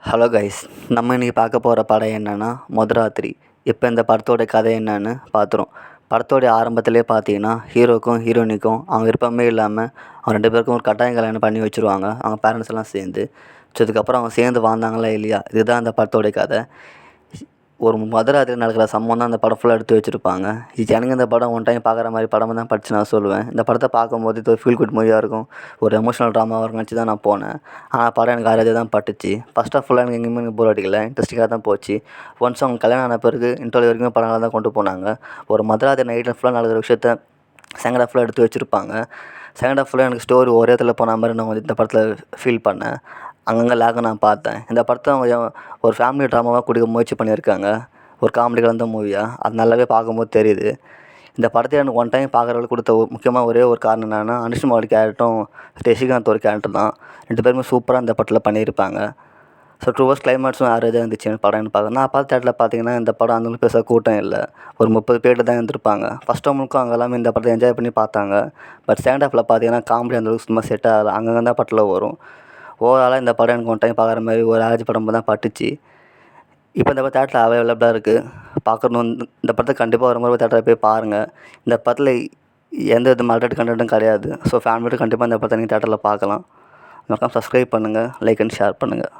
Hello guys, நம்ம இன்றைக்கி பார்க்க போகிற படம் என்னென்னா மதுராத்திரி. இப்போ இந்த படத்தோடைய கதை என்னன்னு பார்த்துரும். படத்தோடைய ஆரம்பத்திலே பார்த்தீங்கன்னா ஹீரோக்கும் ஹீரோயினிக்கும் அவங்க விருப்பமே இல்லாமல் அவங்க 2 பேருக்கும் ஒரு கட்டாயம் கல்யாணம் பண்ணி வச்சுருவாங்க, அவங்க பேரண்ட்ஸ் எல்லாம் சேர்ந்து. ஸோ இதுக்கப்புறம் அவங்க சேர்ந்து வாழ்ந்தாங்களா இல்லையா, இதுதான் அந்த படத்தோடைய கதை. ஒரு மதுராத்திரி நடக்கிற சம்பவம் தான் அந்த படம் ஃபுல்லாக எடுத்து வச்சுருப்பாங்க. எனக்கு இந்த படம் ஒன் டைம் பார்க்குற மாதிரி படம் தான் படித்து நான் சொல்லுவேன். இந்த படத்தை பார்க்கும்போது இது ஒரு ஃபீல் குட் மூவியாக இருக்கும், ஒரு எமோஷனல் ட்ராமாவாக இருக்கும் நினச்சி தான் நான் போனேன். ஆனால் படம் எனக்கு ஆறாவது தான் பட்டுச்சு. ஃபஸ்ட் ஆஃப் ஃபுல்லாக எனக்கு எங்கேயுமே எனக்கு போர் அடிக்கல, இன்ட்ரெஸ்டிங்காக தான் போச்சு. ஒன்ஸ் அவங்க கல்யாணம் ஆன பிறகு இன்டர்வல் வரைக்கும் படம் தான் கொண்டு போனாங்க. ஒரு மதுராத்திரி நைட்டில் ஃபுல்லாக நடக்கிற விஷயத்த செகண்ட் ஹாஃப் ஃபுல்லாக எடுத்து வச்சுருப்பாங்க. செகண்ட் ஹாஃப் ஃபுல்லாக எனக்கு ஸ்டோரி ஒரே இடத்துல போன மாதிரி நான் வந்து இந்த படத்தில் ஃபீல் பண்ணேன். அங்கங்கே லேக்கை நான் பார்த்தேன். இந்த படத்தை அவங்க ஒரு ஃபேமிலி ட்ராமாவாக கொடுக்க முயற்சி பண்ணியிருக்காங்க, ஒரு காமெடி கலந்த மூவியாக. அது நல்லாவே பார்க்கும்போது தெரியுது. இந்த படத்தை எனக்கு ஒன் டைம் பார்க்குறவங்களுக்கு கொடுத்த முக்கியமாக ஒரே ஒரு காரணம் என்னென்னா, அனுஷ்மாவோட கேரக்டரும் ரஜினிகாந்த் ஒரு கேரக்டர் தான். 2 பேருமே சூப்பராக இந்த படத்தில் பண்ணியிருப்பாங்க. ஸோ டுவர்ஸ் கிளைமேக்ஸும் ஆவரேஜாக இருந்துச்சு எனக்கு படம் பார்க்க. நான் பார்த்த தேட்டரில் பார்த்தீங்கன்னா இந்த படம் அந்த அளவுக்கு பெருசாக கூட்டம் இல்லை, ஒரு 30 பேர் தான் இருந்திருப்பாங்க. ஃபஸ்ட் டேர்முக்கும் அங்கே எல்லாமே இந்த படத்தை என்ஜாய் பண்ணி பார்த்தாங்க. பட் செகண்ட் ஹாஃபில் பார்த்தீங்கன்னா காமெடி அந்த அளவுக்கு சும்மா செட் ஆகலை, அங்கங்கே தான் படத்தில் வரும். ஓவராலாக இந்த படம் எனக்கு ஒன் டைம் பார்க்குற மாதிரி ஒரு ஆவரேஜ் படம் தான் பட்டுச்சு. இப்போ இந்த படம் தேட்டரில் அவைலபிளாக இருக்குது, பார்க்கணும். இந்த படத்தை கண்டிப்பாக ஒரு முறை தேட்டரில் போய் பாருங்கள். இந்த படத்தில் எந்த வித அல்டர்ட் கண்டென்ட்டும் கிடையாது. ஸோ ஃபேமிலியோட கண்டிப்பாக இந்த படத்தை நீங்கள் தேட்டரில் பார்க்கலாம். மறக்காம சப்ஸ்கிரைப் பண்ணுங்கள், லைக் அண்ட் ஷேர் பண்ணுங்கள்.